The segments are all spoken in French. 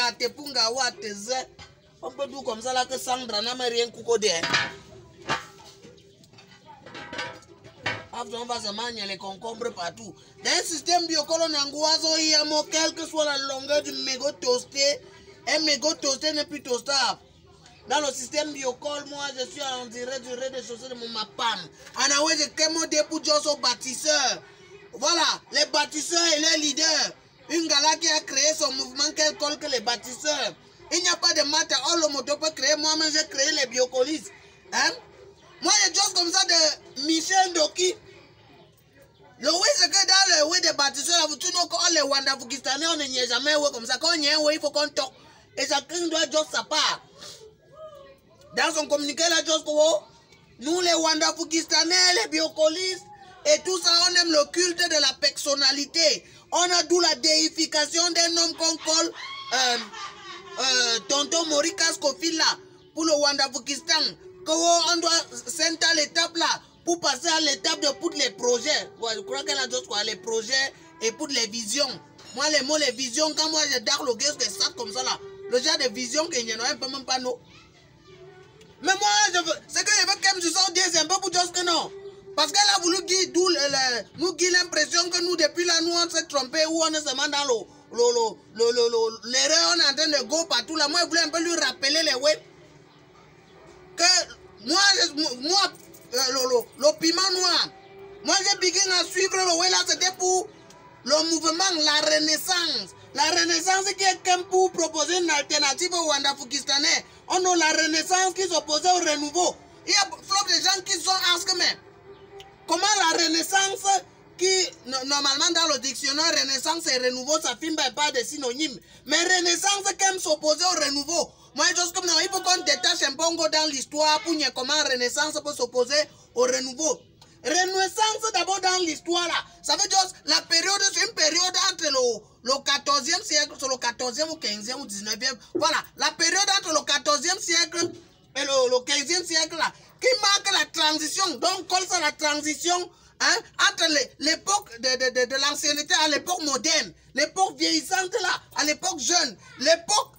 Punga, te punga, wa, te ze. On peut tout comme ça là que Sandra n'a rien coucodé. Après, on va se manger les concombres partout. Dans un système biocolone angoiso, il y a quelle que soit la longueur du mégot toasté. Un mégot toasté n'est plus toastable. Dans le système biocol, moi je suis en direct du rez-de-chaussée de mon mapam. En Aoué, j'ai commandé pour Joss aux bâtisseurs. Voilà, les bâtisseurs et les leaders. Une gala qui a créé son mouvement quel col que les bâtisseurs. Il n'y a pas de maths, oh le moto peut créer, moi-même j'ai créé les biocolis. Hein? Moi j'ai chose comme ça de Michel Doki. Le oui c'est que dans le oui des bâtisseurs, vous tous les Wandafoukistanais, on n'y est jamais comme ça. Quand on y est, il faut qu'on toque. Et chacun doit juste sa part. Dans son communiqué là, juste nous les Wandafoukistanais, les biocolis, et tout ça, on aime le culte de la personnalité. On a d'où la déification d'un homme qu'on colle Tonton Morika Scofield là, pour le Wandafouquistan. On doit s'entendre à l'étape là, pour passer à l'étape de pour les projets. Ouais, je crois qu'elle a d'autres quoi, les projets et pour les visions. Moi, les mots, les visions, quand moi je darle le gars, c'est ça comme ça là. Le genre de vision qu'il n'y en a même pas non. Mais moi, c'est que je veux quand même se sortir un peu pour dire que non. Parce qu'elle a voulu nous guider l'impression que nous, depuis là, nous, on s'est trompé ou on est seulement dans l'erreur, on est en train de go partout là. Moi, je voulais un peu lui rappeler les web. Que moi, le piment noir, moi, j'ai piqué à suivre le web là, c'était pour le mouvement, la renaissance. La renaissance qui est comme pour proposer une alternative au Wandafoukistanais. On a la renaissance qui s'oppose au renouveau. Il y a flop de gens qui sont askés, mais comment la renaissance qui, normalement dans le dictionnaire, renaissance et renouveau, ça filme pas de synonymes. Mais renaissance comme s'opposer au renouveau. Moi, juste comme non, il faut qu'on détache un peu dans l'histoire pour voir comment renaissance peut s'opposer au renouveau. Renaissance d'abord dans l'histoire là, ça veut dire la période, c'est une période entre le 14e siècle, sur le 14e ou 15e ou 19e, voilà, la période entre le 14e siècle et le 15e siècle là, qui marque la transition, donc comme ça la transition hein, entre l'époque de l'ancienneté à l'époque moderne, l'époque vieillissante là, à l'époque jeune, l'époque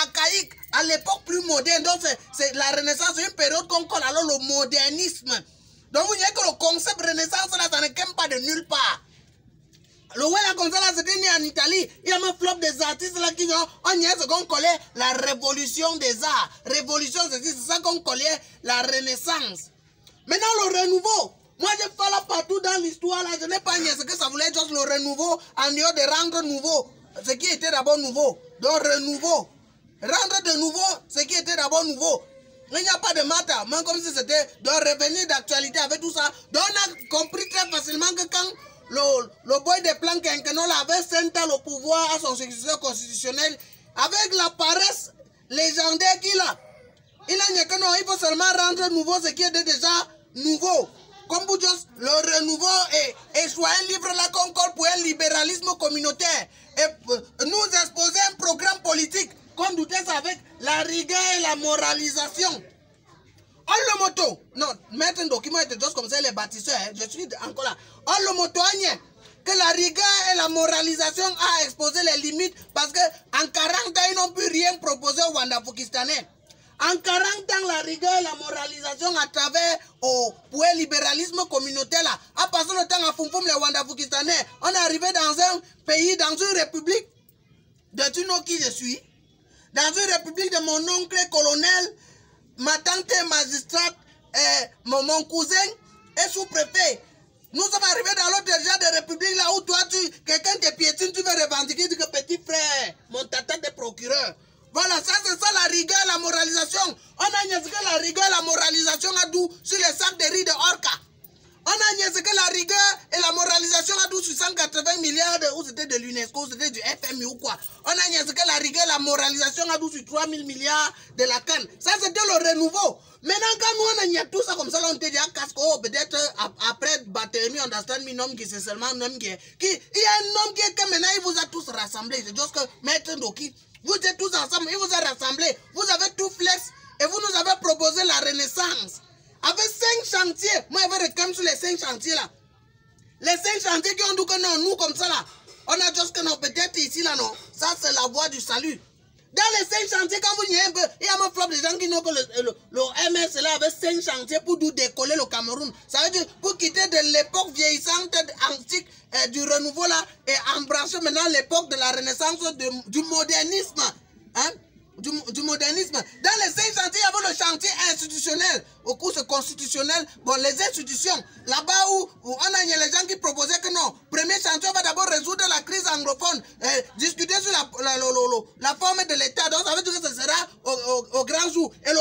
archaïque, à l'époque plus moderne, donc c'est la renaissance, c'est une période qu'on colle alors le modernisme. Donc vous voyez que le concept renaissance là, ça ne vient pas de nulle part. Le ouais là comme ça là, c'était né en Italie. Il y a un flop des artistes là qui ont, on y est ce qu'on collait la révolution des arts. Révolution, c'est ça qu'on collait la renaissance. Maintenant le renouveau. Moi je fais là partout dans l'histoire là, je n'ai pas nié ce que ça voulait juste le renouveau en lieu de rendre nouveau. Ce qui était d'abord nouveau. Donc renouveau. Rendre de nouveau ce qui était d'abord nouveau. Il n'y a pas de maths, même comme si c'était de revenir d'actualité avec tout ça. Donc on a compris très facilement que quand le boy de plan quinquennal avait senté le pouvoir à son successeur constitutionnel, avec la paresse légendaire qu'il a, il a dit que non, il faut seulement rendre nouveau ce qui était déjà nouveau. Comme vous dites, le renouveau et soit un livre là qu'on colle pour un libéralisme communautaire et nous exposer un programme politique qu'on doutait avec la rigueur et la moralisation. On le moto, non, mettre un document et juste comme ça, les bâtisseurs, hein, je suis encore là. On le moto, que la rigueur et la moralisation a exposé les limites parce qu'en 40 ans, ils n'ont plus rien proposé aux Wandafoukistanais. En 40 ans, la rigueur et la moralisation à travers pour un libéralisme communautaire là, a passé le temps à Fumfum les Wandafoukistanais. On est arrivé dans un pays, dans une république, de tu know qui je suis, dans une république de mon oncle colonel, ma tante magistrate, mon cousin est sous-préfet. Nous sommes arrivés dans l'autre genre de république là où toi, quelqu'un te piétine, tu veux revendiquer que petit frère, mon tata de procureur. Voilà, ça c'est ça la rigueur et la moralisation. On a niaisé que la rigueur et la moralisation a d'où sur les sacs de riz de Orca. On a niaisé que la rigueur et la moralisation a d'où sur 180 milliards de, ou c'était de l'UNESCO, ou c'était du FMI ou quoi. On a niaisé que la rigueur et la moralisation a d'où sur 3000 milliards de la canne. Ça c'était le renouveau. Maintenant quand nous on a niaisé tout ça comme ça, là, on te dit à casque, oh peut-être après Batemi, understand me, nom qui c'est seulement un homme qui est... il y a un homme qui est que maintenant il vous a tous rassemblés. C'est juste que Maître Doki, vous êtes tous ensemble, il vous a rassemblés. Vous avez tout flex et vous nous avez proposé la renaissance. Avec 5 chantiers, moi je vais recamer sur les 5 chantiers là. Les 5 chantiers qui ont dit que non, nous comme ça là, on a juste que non, peut-être ici là non, ça c'est la voie du salut. Dans les 5 chantiers, quand vous y êtes un peu, il y a un flop de gens qui n'ont que le MS là avec 5 chantiers pour nous décoller le Cameroun. Ça veut dire pour quitter de l'époque vieillissante, antique, du renouveau là, et embrasser maintenant l'époque de la renaissance du modernisme. Hein? Du modernisme. Dans les 5 chantiers, il y avait le chantier institutionnel, au cours constitutionnel, bon, les institutions. Là-bas où on a les gens qui proposaient que non, premier chantier, on va d'abord résoudre la crise anglophone, discuter sur la forme de l'État. Donc ça veut dire que ce sera au grand jour. Et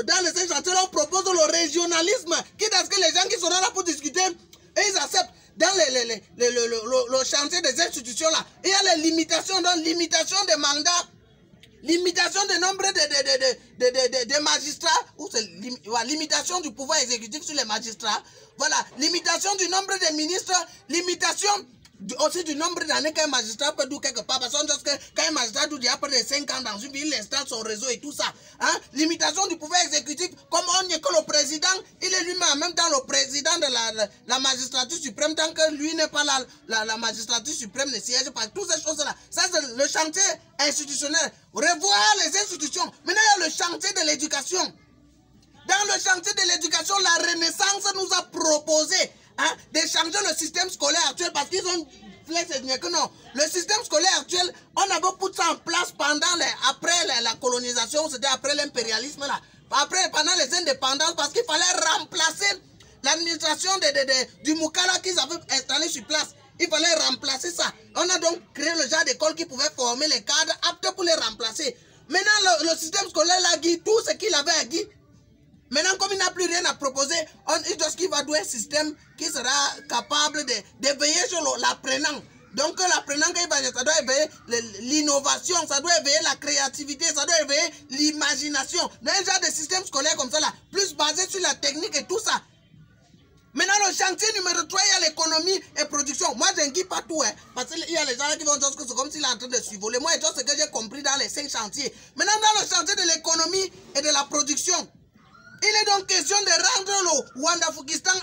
dans les 5 chantiers, on propose le régionalisme, quitte à ce que les gens qui seront là pour discuter, et ils acceptent. Dans le chantier des institutions là, il y a les limitations, donc limitation des mandats. Limitation du nombre de magistrats, ou limitation du pouvoir exécutif sur les magistrats. Voilà, limitation du nombre de ministres, limitation aussi du nombre d'années qu'un magistrat peut dire quelque part. Parce que quand un magistrat dit après 5 ans dans une ville, il installe son réseau et tout ça. Hein? Limitation du pouvoir exécutif, comme on n'est que le président, il est lui-même en même temps le président de la magistrature suprême, tant que lui n'est pas la magistrature suprême ne siège pas. Toutes ces choses-là. Ça, c'est le chantier institutionnel. Revoir les institutions. Maintenant, il y a le chantier de l'éducation. Dans le chantier de l'éducation, la Renaissance nous a proposé de changer le système scolaire actuel parce qu'ils ont fait que non. Le système scolaire actuel, on a beaucoup de ça en place après la colonisation, c'était après l'impérialisme là. Pendant les indépendances, parce qu'il fallait remplacer l'administration du Moukala qu'ils avaient installé sur place. Il fallait remplacer ça. On a donc créé le genre d'école qui pouvait former les cadres aptes pour les remplacer. Maintenant, le système scolaire a dit tout ce qu'il avait à dire. Maintenant, comme il n'a plus rien à proposer, il va donner un système qui sera capable d'éveiller sur l'apprenant. Donc, l'apprenant, ça doit éveiller l'innovation, ça doit éveiller la créativité, ça doit éveiller l'imagination. Dans un genre de système scolaire comme ça, là, plus basé sur la technique et tout ça. Maintenant, le chantier numéro 3, il y a l'économie et production. Moi, je ne dis pas tout, parce qu'il y a les gens qui vont dire que c'est comme s'il est en train de survoler. Moi, c'est ce que j'ai compris dans les 5 chantiers. Maintenant, dans le chantier de l'économie et de la production, il est donc question de rendre le Ouanda-Foukistan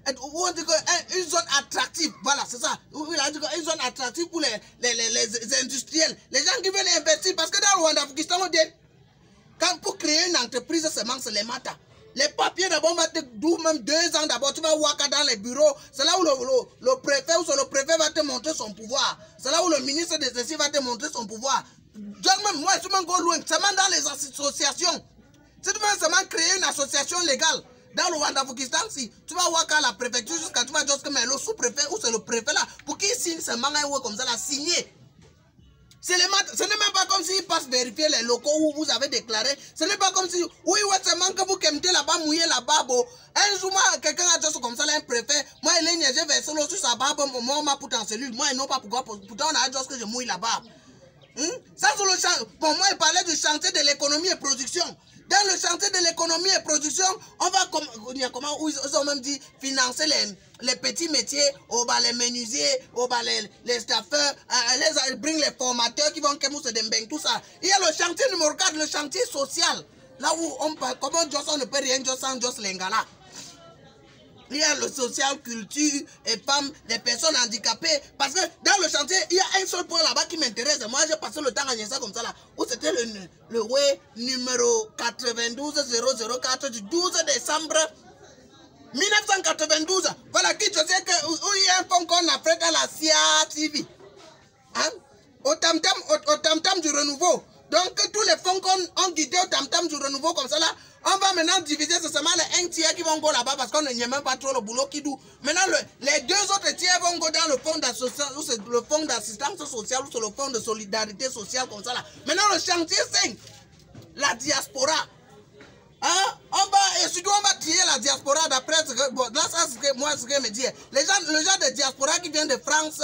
une zone attractive. Voilà, c'est ça. Il a dit une zone attractive pour les industriels. Les gens qui veulent investir. Parce que dans le Ouanda-Foukistan, on dit, pour créer une entreprise, c'est les matas. Les papiers d'abord, même 2 ans d'abord, tu vas voir dans les bureaux. C'est là où le préfet va te montrer son pouvoir. C'est là où le ministre des Essais va te montrer son pouvoir. Donc même moi, je suis loin. C'est même dans les associations. Si tu veux créer une association légale dans le Ouanda-Foukistan, si tu vas voir quand la préfecture jusqu'à tu vas dire que le sous-préfet ou c'est le préfet là, pour qu'il signe ce manga comme ça, là, signé. Ce n'est même pas comme s'il passe vérifier les locaux où vous avez déclaré. Ce n'est pas comme si, oui, seulement que vous mettez là-bas, mouillez là-bas. Un jour, quelqu'un a dit comme ça, là, un préfet, moi, il est j'ai versé l'eau sur sa barbe, moi, on m'a poussé en cellule. Moi, non pas pourquoi, pourtant, on a dit que je mouille là-bas. Ça, c'est le chantier. Pour moi, il parlait du chantier de l'économie et production. Dans le chantier de l'économie et production, on va comment ils ont même dit financer les petits métiers, les menuisiers, les staffeurs, les formateurs qui vont tout ça. Il y a le chantier numéro 4, le chantier social. Là où on parle, comment on ne peut rien sans Jos Lengala. Il y a le social, culture, et femmes, les personnes handicapées. Parce que dans le chantier, il y a un seul point là-bas qui m'intéresse. Moi, j'ai passé le temps à gagner ça comme ça là. Où c'était le numéro 92004 du 12 décembre 1992. Voilà, qui je sais que où il y a un fond qu'on a fait dans la CIA TV. Hein? Au tam-tam du renouveau. Donc, tous les fonds qu'on a guidé au tam-tam du renouveau comme ça là, on va maintenant diviser seulement les 1 tiers qui vont go là-bas parce qu'on n'y a même pas trop le boulot qui doux. Maintenant, les 2 autres tiers vont go dans le fonds d'assistance sociale ou sur le fonds de solidarité sociale comme ça là. Maintenant, le chantier 5, la diaspora. Hein? Et surtout, on va trier la diaspora d'après ce que... Bon, là, ça, c'est ce que me dit. Le genre de diaspora qui vient de France...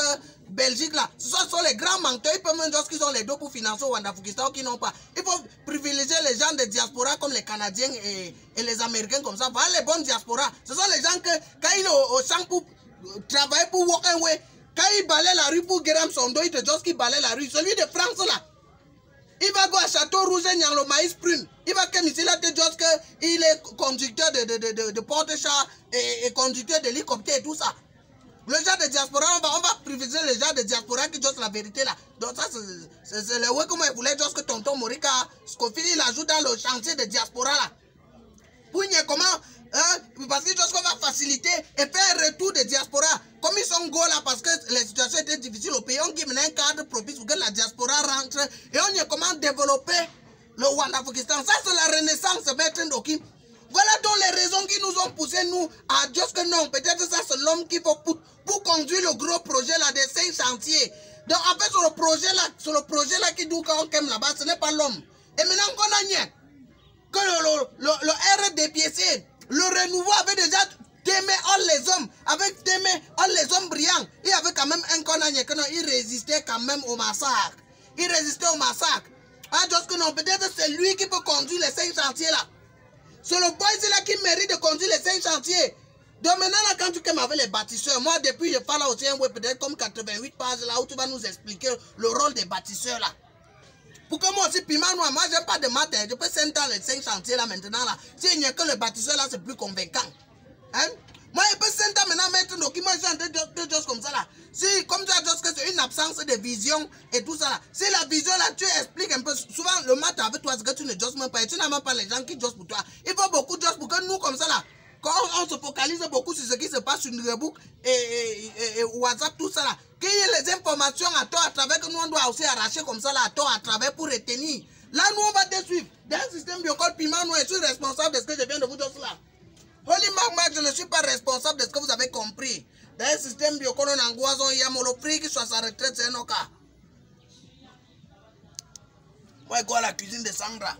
Belgique là, ce sont les grands menteurs, ils peuvent même dire qu'ils ont les dos pour financer au Ouanda-Foukistan qui n'ont pas. Il faut privilégier les gens de diaspora comme les Canadiens et les Américains comme ça. Voilà les bonnes diasporas. Ce sont les gens que quand ils sont au champ pour travailler pour walk away, quand ils balaient la rue pour Guéram Sondo, ils te disent qu'ils balaient la rue. Celui de France là, il va go à Château Rouge et le maïs prune. Il va comme ici là te dire qu'il est conducteur de porte-char et conducteur d'hélicoptère et tout ça. Le genre de diaspora, on va privilégier diffuser les gens de diaspora qui disent la vérité là. Donc ça, c'est le way comment il voulait dire que tonton Morika, Scofield, il ajoute dans le chantier de diaspora là. Pour comment, parce qu'ils disent qu'on va faciliter et faire un retour de diaspora. Comme ils sont go là parce que la situation était difficile au pays, on dit un cadre propice pour que la diaspora rentre et on y a comment développer le Wandafukistan. Ça c'est la renaissance, Bertrand Dokim. Voilà donc les raisons qui nous ont poussé nous à dire que non, peut-être ça c'est l'homme qu'il faut pour conduire le gros projet là des 5 chantiers. Donc en fait sur le projet là qui dit qu'on aime là-bas, ce n'est pas l'homme. Et maintenant qu'on a nié que le RDPC, le renouveau avait déjà témé les hommes, avec témé les hommes brillants. Il avait quand même un connaît que non, il résistait quand même au massacre. Il résistait au massacre. Ah, donc que non, peut-être c'est lui qui peut conduire les 5 chantiers là. C'est le boy là qui mérite de conduire les 5 chantiers. Donc maintenant là, quand tu m'avais les bâtisseurs, moi depuis je parle aussi un web peut-être comme 88 pages là où tu vas nous expliquer le rôle des bâtisseurs là. Pour que moi aussi, piment noir, moi j'ai pas de maths, je peux sentir les 5 chantiers là maintenant là. S'il n'y a que le bâtisseur là, c'est plus convaincant. Hein? Moi je peux sentir maintenant mettre un document de choses comme ça là. Si, comme tu as dit que c'est une absence de vision et tout ça là. Si la vision là, tu expliques un peu. Souvent le maths avec toi, c'est que tu ne josses même pas. Et tu n'as même pas les gens qui jossent pour toi. Il faut beaucoup de choses pour que nous comme ça là. Quand on se focalise beaucoup sur ce qui se passe sur Nurebook et WhatsApp, tout ça là, qu'il y ait les informations à toi à travers que nous on doit aussi arracher comme ça là à toi à travers pour retenir. Là nous on va te suivre. Dans un système biocode piment, nous je suis responsable de ce que je viens de vous dire là. Holy Mark, je ne suis pas responsable de ce que vous avez compris. Dans un système biocode on angoisse, il y a mon prix qui soit sa retraite, c'est un cas. Moi, je go à la cuisine de Sandra.